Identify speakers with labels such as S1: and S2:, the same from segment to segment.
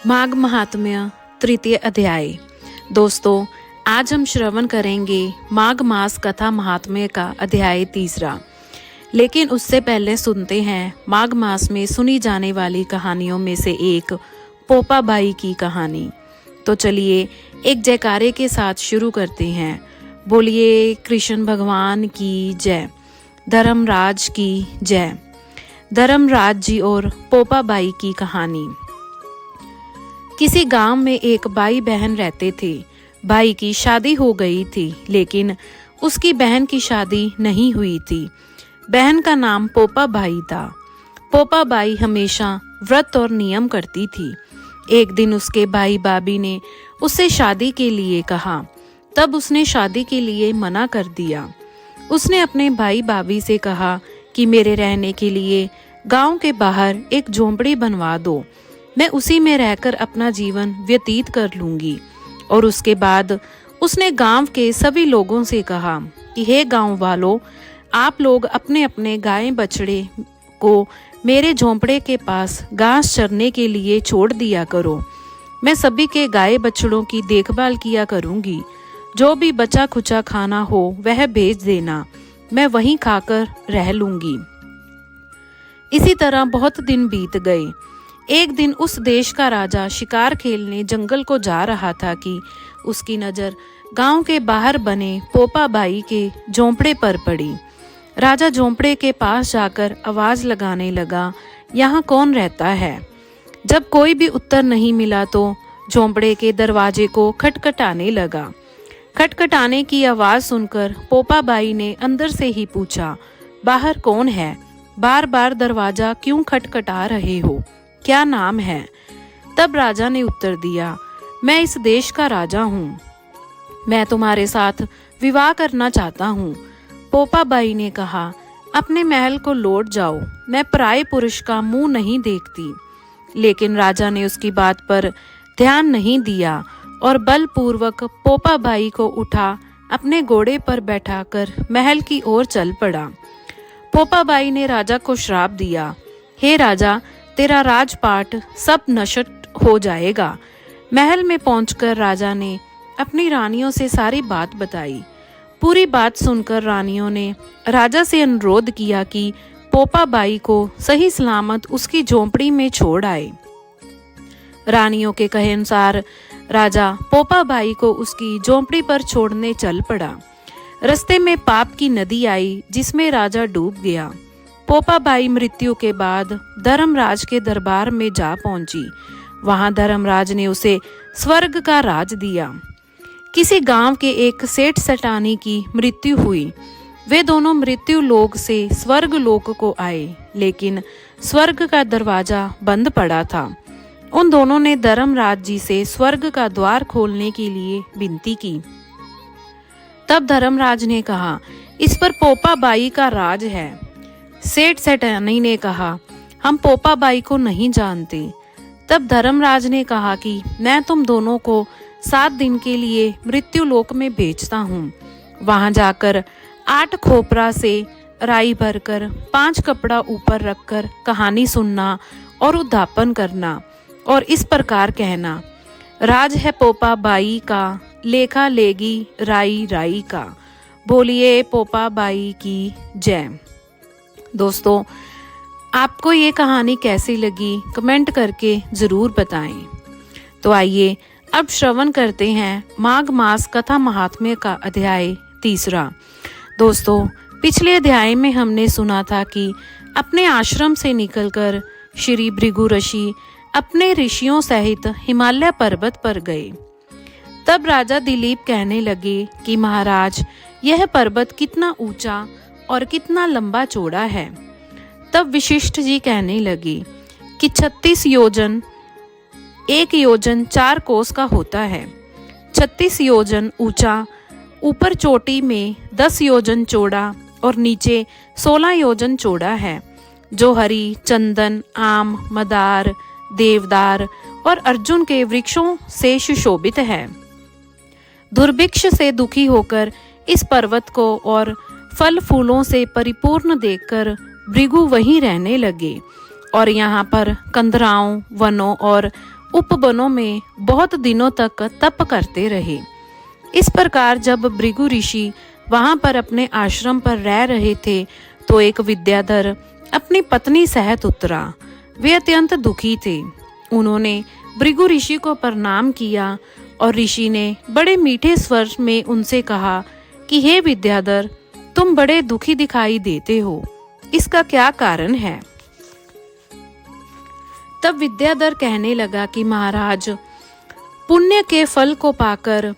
S1: माघ महात्म्य तृतीय अध्याय। दोस्तों, आज हम श्रवण करेंगे माघ मास कथा महात्म्य का अध्याय 3। लेकिन उससे पहले सुनते हैं माघ मास में सुनी जाने वाली कहानियों में से एक पोपा बाई की कहानी। तो चलिए एक जयकारे के साथ शुरू करते हैं। बोलिए कृष्ण भगवान की जय, धर्मराज की जय। धर्मराज जी और पोपा बाई की कहानी। किसी गांव में एक भाई बहन रहते थे। भाई की शादी हो गई थी, लेकिन उसकी बहन की शादी नहीं हुई थी। बहन का नाम पोपा बाई था। पोपा बाई हमेशा व्रत और नियम करती थी। एक दिन उसके भाई भाभी ने उससे शादी के लिए कहा, तब उसने शादी के लिए मना कर दिया। उसने अपने भाई भाभी से कहा कि मेरे रहने के लिए गांव के बाहर एक झोंपड़ी बनवा दो, मैं उसी में रहकर अपना जीवन व्यतीत कर लूंगी। और उसके बाद उसने गांव के सभी लोगों से कहा कि हे गांव वालों, आप लोग अपने अपने गाय बछड़े को मेरे झोंपड़े के पास घास चरने के लिए छोड़ दिया करो। मैं सभी के गाय बछड़ों की देखभाल किया करूंगी। जो भी बचा खुचा खाना हो वह भेज देना, मैं वहीं खाकर रह लूंगी। इसी तरह बहुत दिन बीत गए। एक दिन उस देश का राजा शिकार खेलने जंगल को जा रहा था कि उसकी नज़र गांव के बाहर बने पोपा बाई के झोंपड़े पर पड़ी। राजा झोंपड़े के पास जाकर आवाज लगाने लगा, यहाँ कौन रहता है? जब कोई भी उत्तर नहीं मिला तो झोंपड़े के दरवाजे को खटखटाने लगा। खटखटाने की आवाज सुनकर पोपा बाई ने अंदर से ही पूछा, बाहर कौन है? बार बार दरवाजा क्यों खटखटा रहे हो? क्या नाम है? तब राजा ने उत्तर दिया, मैं इस देश का राजा हूँ, मैं तुम्हारे साथ विवाह करना चाहता हूँ। पोपा बाई ने कहा, अपने महल को लौट जाओ, मैं पराये पुरुष का मुंह नहीं देखती। लेकिन राजा ने उसकी बात पर ध्यान नहीं दिया और बलपूर्वक पोपा बाई को उठा अपने घोड़े पर बैठाकर महल की ओर चल पड़ा। पोपा बाई ने राजा को श्राप दिया, हे राजा, तेरा राजपाट सब नष्ट हो जाएगा। महल में पहुंचकर राजा ने अपनी रानियों से सारी बात बताई। पूरी बात सुनकर रानियों ने राजा से अनुरोध किया कि पोपा बाई को सही सलामत उसकी झोंपड़ी में छोड़ आए। रानियों के कहे अनुसार राजा पोपा बाई को उसकी झोंपड़ी पर छोड़ने चल पड़ा। रास्ते में पाप की नदी आई जिसमें राजा डूब गया। पोपा बाई मृत्यु के बाद धर्मराज के दरबार में जा पहुंची। वहां धर्मराज ने उसे स्वर्ग का राज दिया। किसी गांव के एक सेठ सेठानी की मृत्यु हुई। वे दोनों मृत्यु लोक से स्वर्ग लोक को आए, लेकिन स्वर्ग का दरवाजा बंद पड़ा था। उन दोनों ने धर्मराज जी से स्वर्ग का द्वार खोलने के लिए विनती की। तब धर्मराज ने कहा, इस पर पोपा बाई का राज है। सेठ सेठानी ने कहा, हम पोपा बाई को नहीं जानते। तब धर्मराज ने कहा कि मैं तुम दोनों को 7 दिन के लिए मृत्यु लोक में भेजता हूँ। वहां जाकर 8 खोपरा से राई भरकर 5 कपड़ा ऊपर रखकर कहानी सुनना और उद्धापन करना और इस प्रकार कहना, राज है पोपा बाई का, लेखा लेगी राई राई का। बोलिए पोपा बाई की जय। दोस्तों, आपको ये कहानी कैसी लगी कमेंट करके ज़रूर बताएं। तो आइए अब श्रवण करते हैं माघ मास कथा महात्म्य का अध्याय 3। दोस्तों, पिछले अध्याय में हमने सुना था कि अपने आश्रम से निकलकर श्री भृगु ऋषि अपने ऋषियों सहित हिमालय पर्वत पर गए। तब राजा दिलीप कहने लगे कि महाराज, यह पर्वत कितना ऊंचा और कितना लंबा चौड़ा है। तब वशिष्ठ जी कहने लगे कि 36 योजन, 1 योजन 4 कोस का होता है। 36 योजन ऊंचा, ऊपर चोटी में 10 योजन चौड़ा और नीचे 16 योजन चौड़ा है, जो हरी, चंदन, आम, मदार, देवदार और अर्जुन के वृक्षों से सुशोभित है। दुर्भिक्ष से दुखी होकर इस पर्वत को और फल फूलों से परिपूर्ण देखकर भृगु वहीं रहने लगे और यहाँ पर कंदराओं, वनों और उपवनों में बहुत दिनों तक तप करते रहे। इस प्रकार जब भृगु ऋषि वहां पर अपने आश्रम पर रह रहे थे तो एक विद्याधर अपनी पत्नी सहित उतरा। वे अत्यंत दुखी थे। उन्होंने भृगु ऋषि को प्रणाम किया और ऋषि ने बड़े मीठे स्वर में उनसे कहा कि हे विद्याधर, तुम बड़े दुखी दिखाई देते हो, इसका क्या कारण है? तब विद्याधर कहने लगा कि महाराज, पुण्य के फल को पाकर,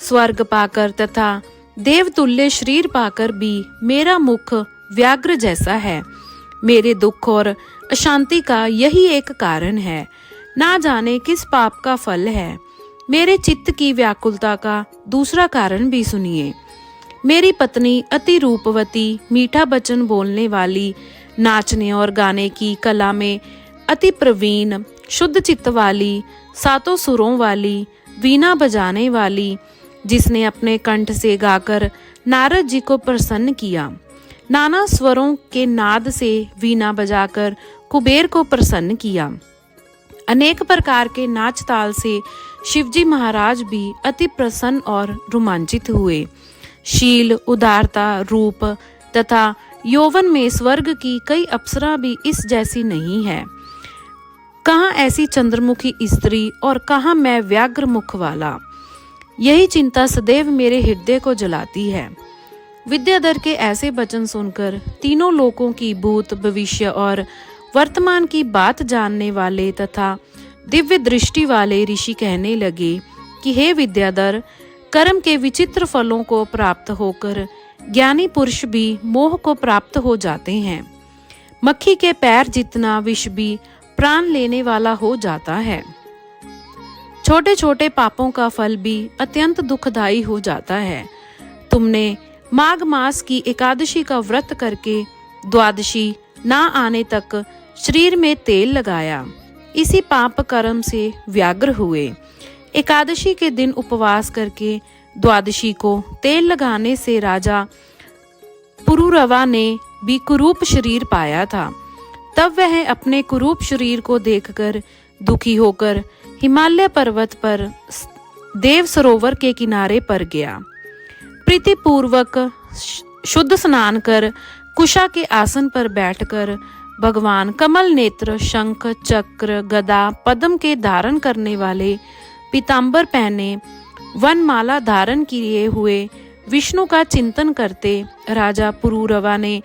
S1: स्वर्ग पाकर तथा देवतुल्य शरीर पाकर भी मेरा मुख व्याघ्र जैसा है। मेरे दुख और अशांति का यही एक कारण है। ना जाने किस पाप का फल है। मेरे चित्त की व्याकुलता का दूसरा कारण भी सुनिए। मेरी पत्नी अति रूपवती, मीठा वचन बोलने वाली, नाचने और गाने की कला में अति प्रवीण, शुद्ध चित्त वाली, सातों सुरों वाली, वीणा बजाने वाली, जिसने अपने कंठ से गाकर नारद जी को प्रसन्न किया, नाना स्वरों के नाद से वीणा बजाकर कुबेर को प्रसन्न किया, अनेक प्रकार के नाच ताल से शिवजी महाराज भी अति प्रसन्न और रोमांचित हुए। शील, उदारता, रूप तथा यौवन में स्वर्ग की कई अप्सरा भी इस जैसी नहीं है। कहाँ ऐसी चंद्रमुखी स्त्री और कहाँ मैं व्याघ्र मुख वाला। यही चिंता सदैव मेरे हृदय को जलाती है। विद्याधर के ऐसे वचन सुनकर तीनों लोकों की भूत, भविष्य और वर्तमान की बात जानने वाले तथा दिव्य दृष्टि वाले ऋषि कहने लगे कि हे विद्याधर, कर्म के विचित्र फलों को प्राप्त होकर ज्ञानी पुरुष भी मोह को प्राप्त हो जाते हैं। मक्खी के पैर जितना विष भी प्राण लेने वाला हो जाता है। छोटे छोटे पापों का फल भी अत्यंत दुखदायी हो जाता है। तुमने माघ मास की एकादशी का व्रत करके द्वादशी ना आने तक शरीर में तेल लगाया, इसी पाप कर्म से व्याग्र हुए। एकादशी के दिन उपवास करके द्वादशी को तेल लगाने से राजा पुरुरवा ने भी कुरूप शरीर पाया था। तब वह अपने कुरूप शरीर को देखकर दुखी होकर हिमालय पर्वत पर देव सरोवर के किनारे पर गया। प्रीतिपूर्वक शुद्ध स्नान कर कुशा के आसन पर बैठकर भगवान कमल नेत्र, शंख, चक्र, गदा, पद्म के धारण करने वाले, पीतांबर पहने, वनमाला धारण किए हुए विष्णु का चिंतन करते राजा पुरूरवा ने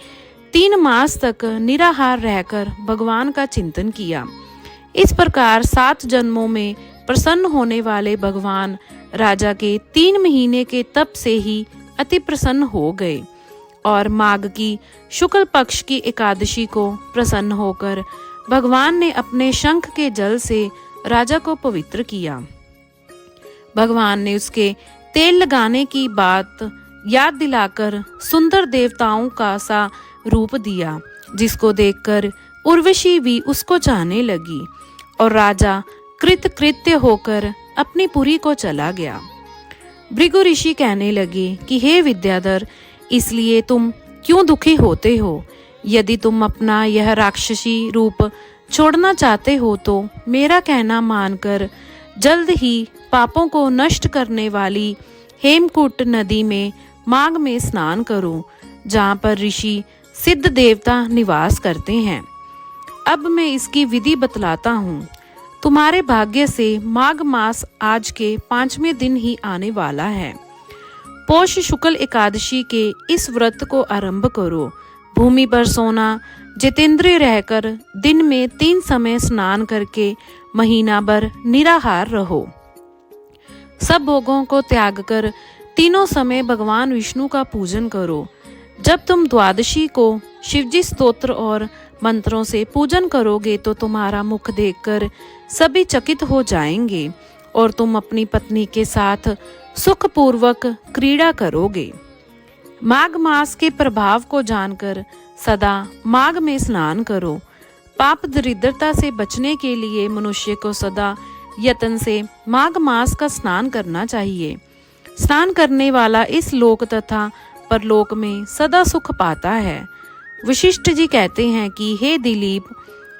S1: 3 मास तक निराहार रहकर भगवान का चिंतन किया। इस प्रकार 7 जन्मों में प्रसन्न होने वाले भगवान राजा के 3 महीने के तप से ही अति प्रसन्न हो गए और माघ की शुक्ल पक्ष की एकादशी को प्रसन्न होकर भगवान ने अपने शंख के जल से राजा को पवित्र किया। भगवान ने उसके तेल लगाने की बात याद दिलाकर सुंदर देवताओं का सा रूप दिया, जिसको देखकर उर्वशी भी उसको चाहने लगी और राजा कृतकृत्य होकर अपनी पुरी को चला गया। भृगु ऋषि कहने लगे कि हे विद्याधर, इसलिए तुम क्यों दुखी होते हो? यदि तुम अपना यह राक्षसी रूप छोड़ना चाहते हो तो मेरा कहना मानकर जल्द ही पापों को नष्ट करने वाली हेमकूट नदी में माघ में स्नान करो, जहाँ पर ऋषि सिद्ध देवता निवास करते हैं। अब मैं इसकी विधि बतलाता हूँ। तुम्हारे भाग्य से माघ मास आज के 5वें दिन ही आने वाला है। पौष शुक्ल एकादशी के इस व्रत को आरंभ करो। भूमि पर सोना, जितेंद्रिय रहकर दिन में 3 समय स्नान करके महीना भर निराहार रहो। सब भोगों को त्याग कर तीनों समय भगवान विष्णु का पूजन करो। जब तुम द्वादशी को शिवजी स्तोत्र और मंत्रों से पूजन करोगे तो तुम्हारा मुख देखकर सभी चकित हो जाएंगे और तुम अपनी पत्नी के साथ सुखपूर्वक क्रीड़ा करोगे। माघ मास के प्रभाव को जानकर सदा माघ में स्नान करो। पाप दरिद्रता से बचने के लिए मनुष्य को सदा यत्न से माघ मास का स्नान करना चाहिए। स्नान करने वाला इस लोक तथा परलोक में सदा सुख पाता है। वशिष्ठ जी कहते हैं कि हे दिलीप,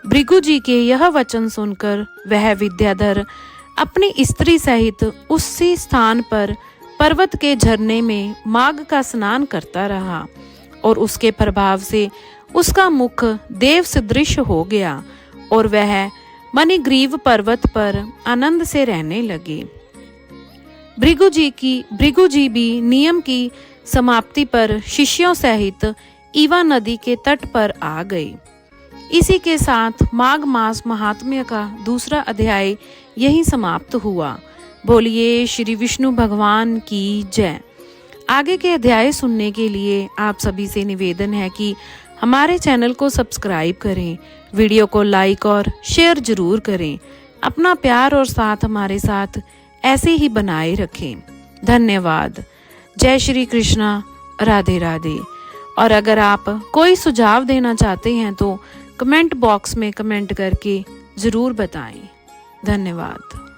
S1: भृगु जी के यह वचन सुनकर वह विद्याधर अपनी स्त्री सहित उसी स्थान पर पर्वत के झरने में माघ का स्नान करता रहा और उसके प्रभाव से उसका मुख देव सदृश हो गया और वह मणिग्रीव पर्वत पर आनंद से रहने लगे। भृगु जी भी नियम की समाप्ति पर शिष्यों सहित ईवा नदी के तट पर आ गए। इसी के साथ माघ मास महात्म्य का दूसरा अध्याय यही समाप्त हुआ। बोलिए श्री विष्णु भगवान की जय। आगे के अध्याय सुनने के लिए आप सभी से निवेदन है कि हमारे चैनल को सब्सक्राइब करें, वीडियो को लाइक और शेयर जरूर करें। अपना प्यार और साथ हमारे साथ ऐसे ही बनाए रखें। धन्यवाद। जय श्री कृष्णा। राधे राधे। और अगर आप कोई सुझाव देना चाहते हैं तो कमेंट बॉक्स में कमेंट करके ज़रूर बताएं। धन्यवाद।